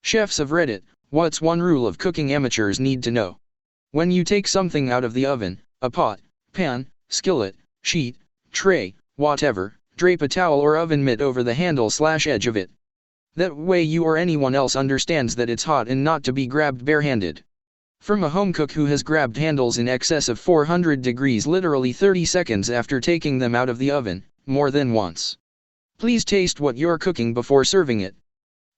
Chefs of Reddit, what's one rule of cooking amateurs need to know? When you take something out of the oven, a pot, pan, skillet, sheet, tray, whatever, drape a towel or oven mitt over the handle/edge of it. That way you or anyone else understands that it's hot and not to be grabbed barehanded. From a home cook who has grabbed handles in excess of 400 degrees literally 30 seconds after taking them out of the oven, more than once. Please taste what you're cooking before serving it.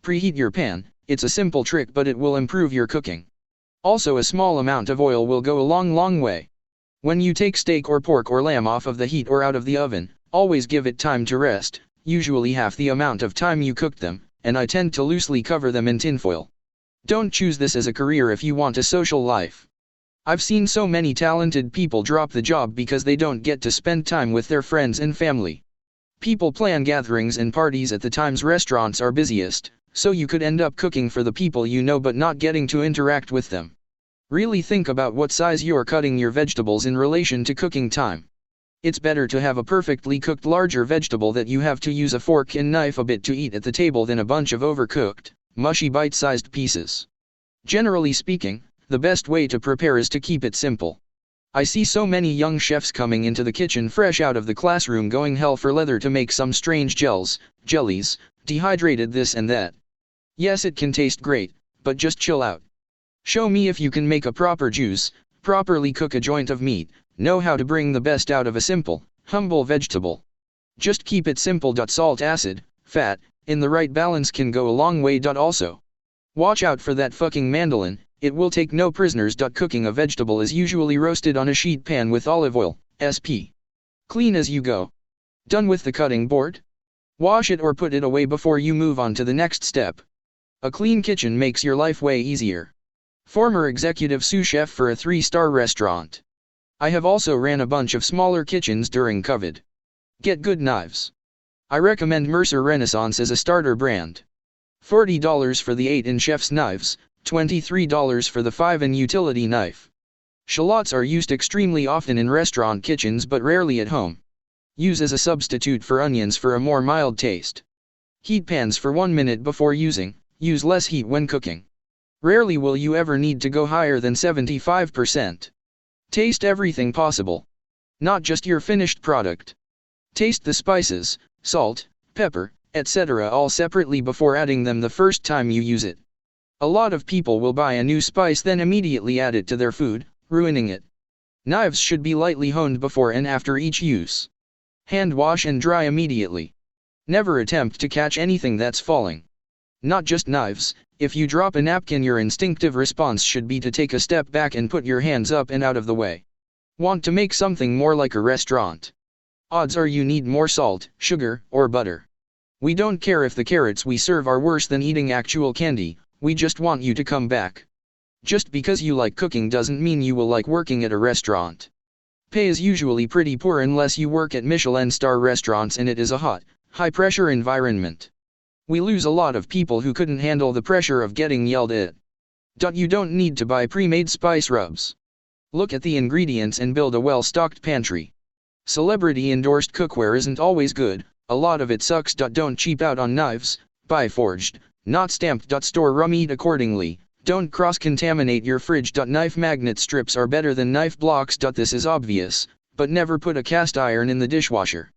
Preheat your pan. It's a simple trick, but it will improve your cooking. Also, a small amount of oil will go a long way. When you take steak or pork or lamb off of the heat or out of the oven, always give it time to rest, usually half the amount of time you cooked them, and I tend to loosely cover them in tinfoil. Don't choose this as a career if you want a social life. I've seen so many talented people drop the job because they don't get to spend time with their friends and family. People plan gatherings and parties at the times restaurants are busiest, so you could end up cooking for the people you know but not getting to interact with them. Really think about what size you're cutting your vegetables in relation to cooking time. It's better to have a perfectly cooked larger vegetable that you have to use a fork and knife a bit to eat at the table than a bunch of overcooked, mushy bite-sized pieces. Generally speaking, the best way to prepare is to keep it simple. I see so many young chefs coming into the kitchen fresh out of the classroom going hell for leather to make some strange gels, jellies, dehydrated this and that. Yes, it can taste great, but just chill out. Show me if you can make a proper juice, properly cook a joint of meat, know how to bring the best out of a simple, humble vegetable. Just keep it simple. Salt, acid, fat, in the right balance can go a long way. Also, watch out for that fucking mandolin, it will take no prisoners. Cooking a vegetable is usually roasted on a sheet pan with olive oil, sp. Clean as you go. Done with the cutting board? Wash it or put it away before you move on to the next step. A clean kitchen makes your life way easier. Former executive sous chef for a 3-star restaurant. I have also ran a bunch of smaller kitchens during COVID. Get good knives. I recommend Mercer Renaissance as a starter brand. $40 for the 8-in chef's knives, $23 for the 5-in utility knife. Shallots are used extremely often in restaurant kitchens but rarely at home. Use as a substitute for onions for a more mild taste. Heat pans for 1 minute before using. Use less heat when cooking. Rarely will you ever need to go higher than 75%. Taste everything possible. Not just your finished product. Taste the spices, salt, pepper, etc. all separately before adding them the first time you use it. A lot of people will buy a new spice then immediately add it to their food, ruining it. Knives should be lightly honed before and after each use. Hand wash and dry immediately. Never attempt to catch anything that's falling. Not just knives, if you drop a napkin your instinctive response should be to take a step back and put your hands up and out of the way. Want to make something more like a restaurant? Odds are you need more salt, sugar, or butter. We don't care if the carrots we serve are worse than eating actual candy, we just want you to come back. Just because you like cooking doesn't mean you will like working at a restaurant. Pay is usually pretty poor unless you work at Michelin-star restaurants and it is a hot, high-pressure environment. We lose a lot of people who couldn't handle the pressure of getting yelled at. You don't need to buy pre-made spice rubs. Look at the ingredients and build a well-stocked pantry. Celebrity-endorsed cookware isn't always good, a lot of it sucks. Don't cheap out on knives, buy forged, not stamped. Store raw meat accordingly, don't cross-contaminate your fridge. Knife magnet strips are better than knife blocks. This is obvious, but never put a cast iron in the dishwasher.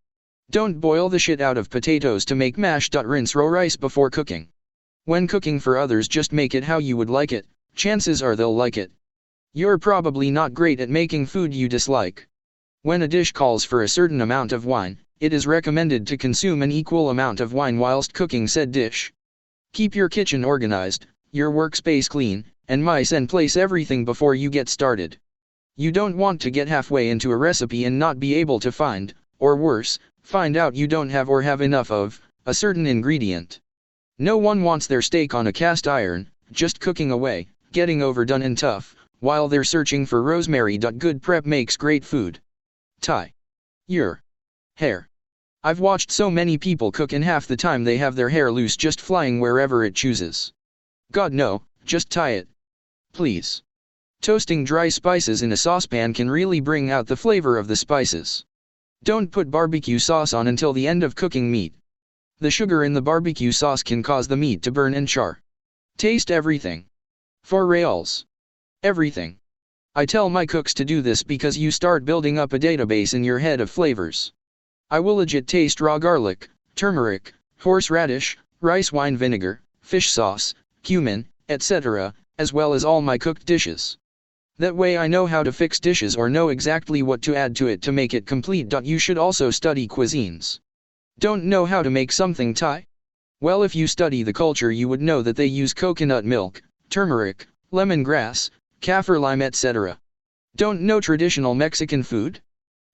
Don't boil the shit out of potatoes to make mash. Rinse raw rice before cooking. When cooking for others just make it how you would like it, chances are they'll like it. You're probably not great at making food you dislike. When a dish calls for a certain amount of wine, it is recommended to consume an equal amount of wine whilst cooking said dish. Keep your kitchen organized, your workspace clean, and mice and place everything before you get started. You don't want to get halfway into a recipe and not be able to find, or worse, find out you don't have or have enough of, a certain ingredient. No one wants their steak on a cast iron, just cooking away, getting overdone and tough, while they're searching for rosemary. Good prep makes great food. Tie your hair. I've watched so many people cook and half the time they have their hair loose just flying wherever it chooses. God no, just tie it. Please. Toasting dry spices in a saucepan can really bring out the flavor of the spices. Don't put barbecue sauce on until the end of cooking meat. The sugar in the barbecue sauce can cause the meat to burn and char. Taste everything. For reals. Everything. I tell my cooks to do this because you start building up a database in your head of flavors. I will legit taste raw garlic, turmeric, horseradish, rice wine vinegar, fish sauce, cumin, etc., as well as all my cooked dishes. That way I know how to fix dishes or know exactly what to add to it to make it complete. You should also study cuisines. Don't know how to make something Thai? Well, if you study the culture you would know that they use coconut milk, turmeric, lemongrass, kaffir lime, etc. Don't know traditional Mexican food?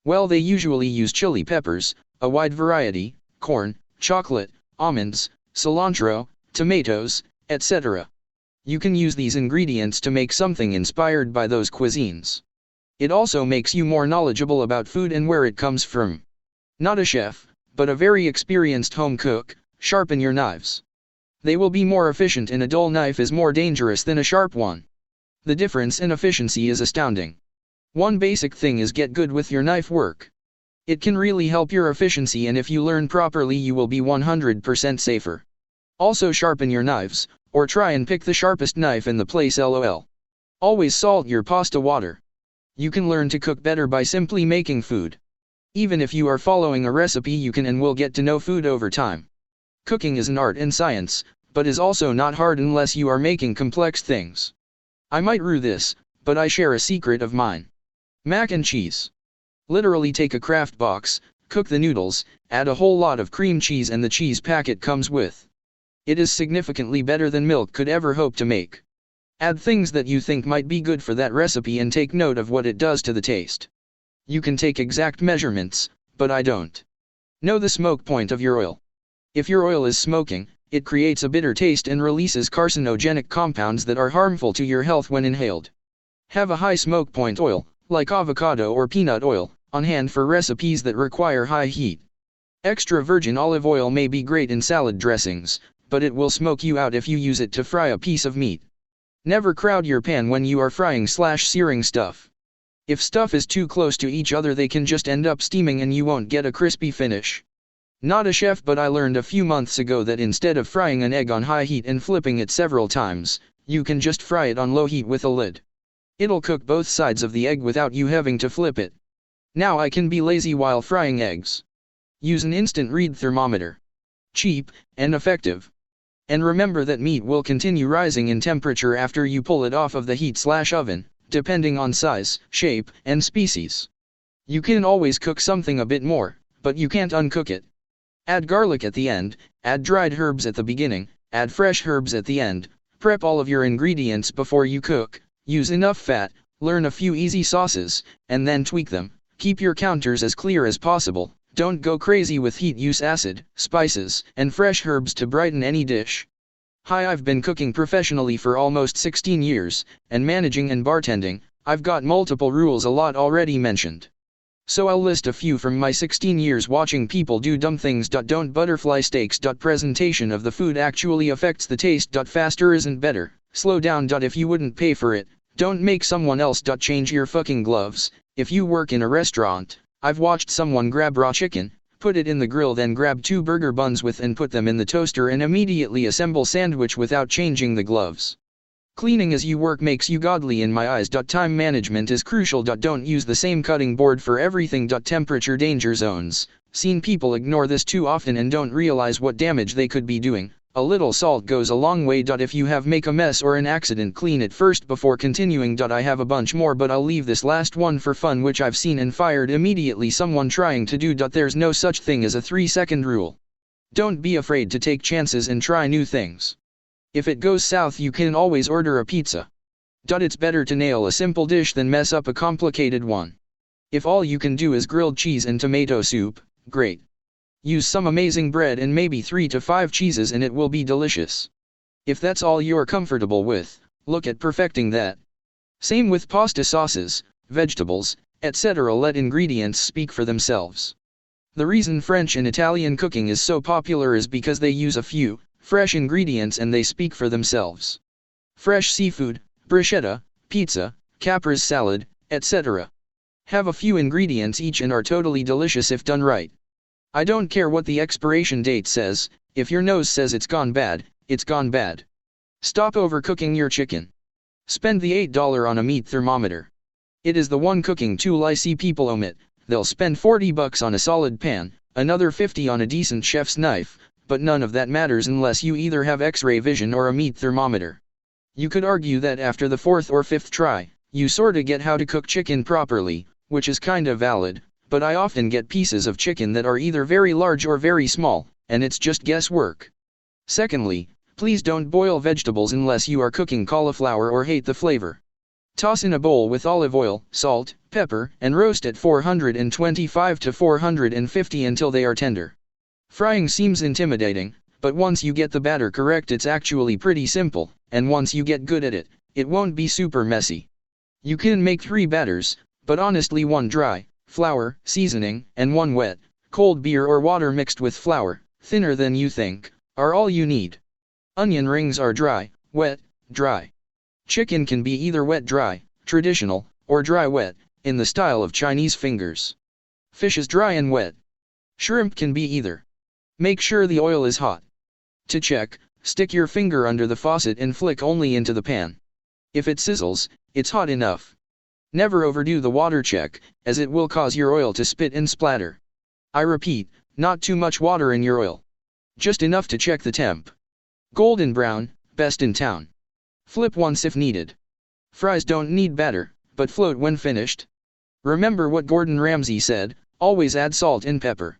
Well, they usually use chili peppers, a wide variety, corn, chocolate, almonds, cilantro, tomatoes, etc. You can use these ingredients to make something inspired by those cuisines. It also makes you more knowledgeable about food and where it comes from. Not a chef, but a very experienced home cook. Sharpen your knives. They will be more efficient, and a dull knife is more dangerous than a sharp one. The difference in efficiency is astounding. One basic thing is get good with your knife work. It can really help your efficiency, and if you learn properly you will be 100% safer. Also sharpen your knives, or try and pick the sharpest knife in the place lol. Always salt your pasta water. You can learn to cook better by simply making food. Even if you are following a recipe you can and will get to know food over time. Cooking is an art and science, but is also not hard unless you are making complex things. I might rue this, but I share a secret of mine. Mac and cheese. Literally take a Kraft box, cook the noodles, add a whole lot of cream cheese and the cheese packet comes with. It is significantly better than milk could ever hope to make. Add things that you think might be good for that recipe and take note of what it does to the taste. You can take exact measurements, but I don't. Know the smoke point of your oil. If your oil is smoking, it creates a bitter taste and releases carcinogenic compounds that are harmful to your health when inhaled. Have a high smoke point oil, like avocado or peanut oil, on hand for recipes that require high heat. Extra virgin olive oil may be great in salad dressings, but it will smoke you out if you use it to fry a piece of meat. Never crowd your pan when you are frying/searing stuff. If stuff is too close to each other they can just end up steaming and you won't get a crispy finish. Not a chef, but I learned a few months ago that instead of frying an egg on high heat and flipping it several times, you can just fry it on low heat with a lid. It'll cook both sides of the egg without you having to flip it. Now I can be lazy while frying eggs. Use an instant read thermometer. Cheap and effective. And remember that meat will continue rising in temperature after you pull it off of the heat/oven, depending on size, shape, and species. You can always cook something a bit more, but you can't uncook it. Add garlic at the end, add dried herbs at the beginning, add fresh herbs at the end, prep all of your ingredients before you cook, use enough fat, learn a few easy sauces, and then tweak them. Keep your counters as clear as possible, don't go crazy with heat, use acid, spices, and fresh herbs to brighten any dish. Hi, I've been cooking professionally for almost 16 years, and managing and bartending, I've got multiple rules a lot already mentioned. So I'll list a few from my 16 years watching people do dumb things. Don't butterfly steaks. Presentation of the food actually affects the taste. Faster isn't better, slow down. If you wouldn't pay for it, don't make someone else. Change your fucking gloves. If you work in a restaurant, I've watched someone grab raw chicken, put it in the grill, then grab 2 burger buns and put them in the toaster and immediately assemble sandwich without changing the gloves. Cleaning as you work makes you godly in my eyes. Time management is crucial. Don't use the same cutting board for everything. Temperature danger zones. Seen people ignore this too often and don't realize what damage they could be doing. A little salt goes a long way. If you have make a mess or an accident, clean it first before continuing. I have a bunch more, but I'll leave this last one for fun, which I've seen and fired immediately someone trying to do. There's no such thing as a 3-second rule. Don't be afraid to take chances and try new things. If it goes south you can always order a pizza. It's better to nail a simple dish than mess up a complicated one. If all you can do is grilled cheese and tomato soup, great. Use some amazing bread and maybe 3 to 5 cheeses and it will be delicious. If that's all you're comfortable with, look at perfecting that. Same with pasta sauces, vegetables, etc. Let ingredients speak for themselves. The reason French and Italian cooking is so popular is because they use a few fresh ingredients and they speak for themselves. Fresh seafood, bruschetta, pizza, caprese salad, etc. have a few ingredients each and are totally delicious if done right. I don't care what the expiration date says, if your nose says it's gone bad, it's gone bad. Stop overcooking your chicken. Spend the $8 on a meat thermometer. It is the one cooking tool I see people omit. They'll spend $40 on a solid pan, another $50 on a decent chef's knife, but none of that matters unless you either have X-ray vision or a meat thermometer. You could argue that after the 4th or 5th try, you sorta get how to cook chicken properly, which is kinda valid, but I often get pieces of chicken that are either very large or very small, and it's just guesswork. Secondly, please don't boil vegetables unless you are cooking cauliflower or hate the flavor. Toss in a bowl with olive oil, salt, pepper, and roast at 425 to 450 until they are tender. Frying seems intimidating, but once you get the batter correct it's actually pretty simple, and once you get good at it, it won't be super messy. You can make 3 batters, but honestly 1 dry, flour, seasoning, and 1 wet, cold beer or water mixed with flour, thinner than you think, are all you need. Onion rings are dry, wet, dry. Chicken can be either wet-dry, traditional, or dry-wet, in the style of Chinese fingers. Fish is dry and wet. Shrimp can be either. Make sure the oil is hot. To check, stick your finger under the faucet and flick only into the pan. If it sizzles, it's hot enough. Never overdo the water check, as it will cause your oil to spit and splatter. I repeat, not too much water in your oil. Just enough to check the temp. Golden brown, best in town. Flip once if needed. Fries don't need batter, but float when finished. Remember what Gordon Ramsay said, always add salt and pepper.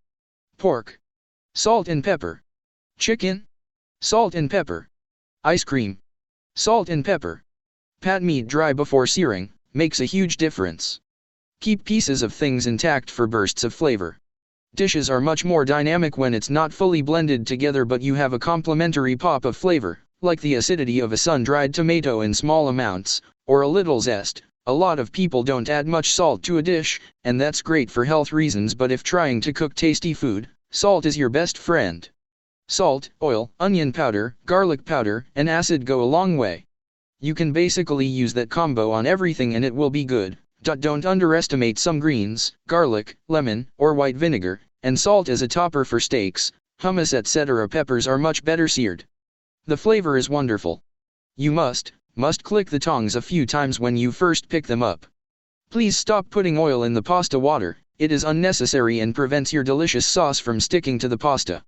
Pork. Salt and pepper. Chicken. Salt and pepper. Ice cream. Salt and pepper. Pat meat dry before searing, makes a huge difference. Keep pieces of things intact for bursts of flavor. Dishes are much more dynamic when it's not fully blended together but you have a complementary pop of flavor, like the acidity of a sun-dried tomato in small amounts, or a little zest. A lot of people don't add much salt to a dish, and that's great for health reasons, but if trying to cook tasty food, salt is your best friend. Salt, oil, onion powder, garlic powder, and acid go a long way. You can basically use that combo on everything and it will be good. Don't underestimate some greens, garlic, lemon, or white vinegar, and salt as a topper for steaks, hummus etc. Peppers are much better seared. The flavor is wonderful. You must click the tongs a few times when you first pick them up. Please stop putting oil in the pasta water, it is unnecessary and prevents your delicious sauce from sticking to the pasta.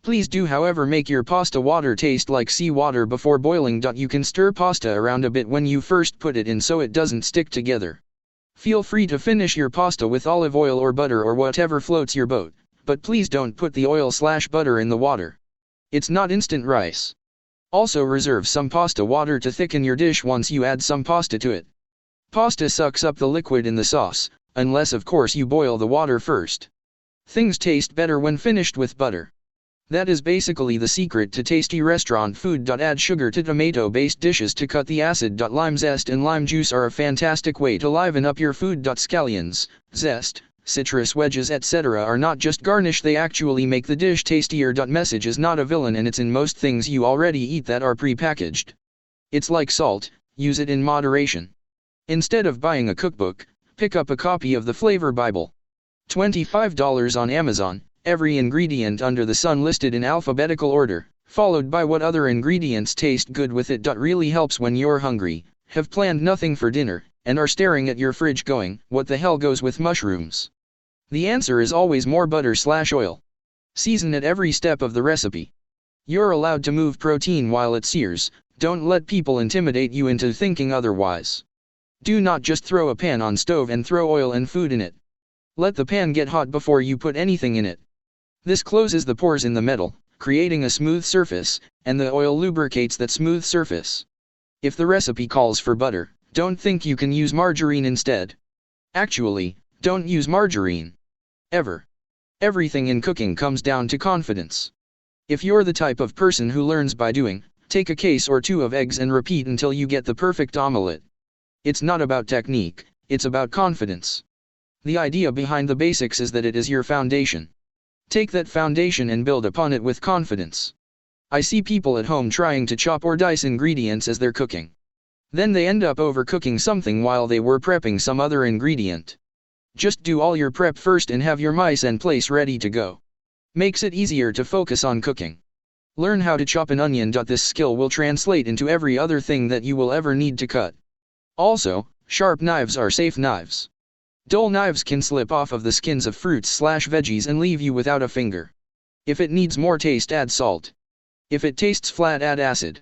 Please do however make your pasta water taste like seawater before boiling. You can stir pasta around a bit when you first put it in so it doesn't stick together. Feel free to finish your pasta with olive oil or butter or whatever floats your boat, but please don't put the oil/butter in the water. It's not instant rice. Also reserve some pasta water to thicken your dish once you add some pasta to it. Pasta sucks up the liquid in the sauce, unless of course you boil the water first. Things taste better when finished with butter. That is basically the secret to tasty restaurant food. Add sugar to tomato-based dishes to cut the acid. Lime zest and lime juice are a fantastic way to liven up your food. Scallions, zest, citrus wedges etc. are not just garnish, they actually make the dish tastier. Message is not a villain and it's in most things you already eat that are pre-packaged. It's like salt, use it in moderation. Instead of buying a cookbook, pick up a copy of the Flavor Bible. $25 on Amazon, every ingredient under the sun listed in alphabetical order, followed by what other ingredients taste good with it. Really helps when you're hungry, have planned nothing for dinner, and are staring at your fridge going, what the hell goes with mushrooms? The answer is always more butter/oil. Season at every step of the recipe. You're allowed to move protein while it sears, don't let people intimidate you into thinking otherwise. Do not just throw a pan on stove and throw oil and food in it. Let the pan get hot before you put anything in it. This closes the pores in the metal, creating a smooth surface, and the oil lubricates that smooth surface. If the recipe calls for butter, don't think you can use margarine instead. Actually, don't use margarine. Ever. Everything in cooking comes down to confidence. If you're the type of person who learns by doing, take a case or 2 of eggs and repeat until you get the perfect omelette. It's not about technique, it's about confidence. The idea behind the basics is that it is your foundation. Take that foundation and build upon it with confidence. I see people at home trying to chop or dice ingredients as they're cooking. Then they end up overcooking something while they were prepping some other ingredient. Just do all your prep first and have your mise en place ready to go. Makes it easier to focus on cooking. Learn how to chop an onion. This skill will translate into every other thing that you will ever need to cut. Also, sharp knives are safe knives. Dull knives can slip off of the skins of fruits/veggies and leave you without a finger. If it needs more taste, add salt. If it tastes flat, add acid.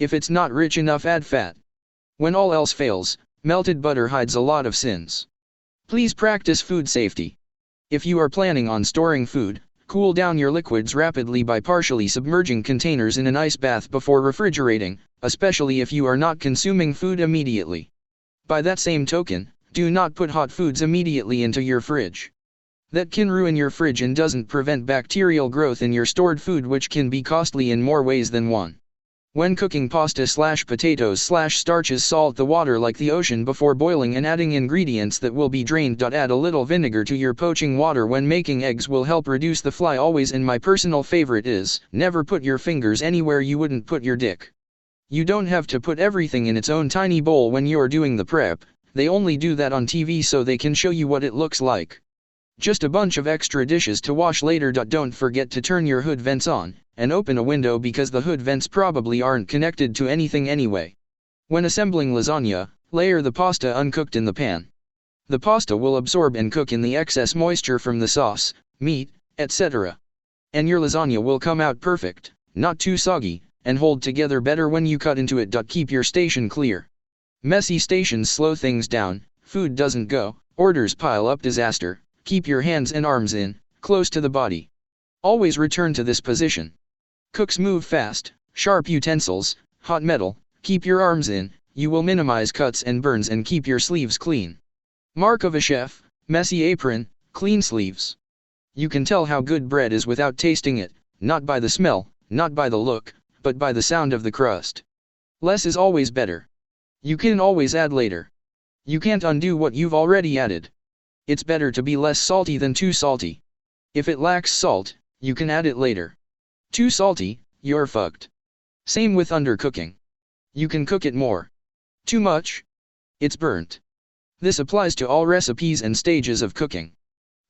If it's not rich enough, add fat. When all else fails, melted butter hides a lot of sins. Please practice food safety. If you are planning on storing food, cool down your liquids rapidly by partially submerging containers in an ice bath before refrigerating, especially if you are not consuming food immediately. By that same token, do not put hot foods immediately into your fridge. That can ruin your fridge and doesn't prevent bacterial growth in your stored food, which can be costly in more ways than one. When cooking pasta/potatoes/starches, salt the water like the ocean before boiling and adding ingredients that will be drained. Add a little vinegar to your poaching water when making eggs will help reduce the fly always, and my personal favorite is, never put your fingers anywhere you wouldn't put your dick. You don't have to put everything in its own tiny bowl when you're doing the prep, they only do that on TV so they can show you what it looks like. Just a bunch of extra dishes to wash later. Don't forget to turn your hood vents on, and open a window because the hood vents probably aren't connected to anything anyway. When assembling lasagna, layer the pasta uncooked in the pan. The pasta will absorb and cook in the excess moisture from the sauce, meat, etc. And your lasagna will come out perfect, not too soggy, and hold together better when you cut into it. Keep your station clear. Messy stations slow things down, food doesn't go, orders pile up, disaster. Keep your hands and arms in, close to the body. Always return to this position. Cooks move fast, sharp utensils, hot metal, keep your arms in, you will minimize cuts and burns and keep your sleeves clean. Mark of a chef, messy apron, clean sleeves. You can tell how good bread is without tasting it, not by the smell, not by the look, but by the sound of the crust. Less is always better. You can always add later. You can't undo what you've already added. It's better to be less salty than too salty. If it lacks salt, you can add it later. Too salty, you're fucked. Same with undercooking. You can cook it more. Too much? It's burnt. This applies to all recipes and stages of cooking.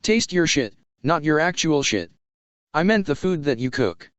Taste your shit, not your actual shit. I meant the food that you cook.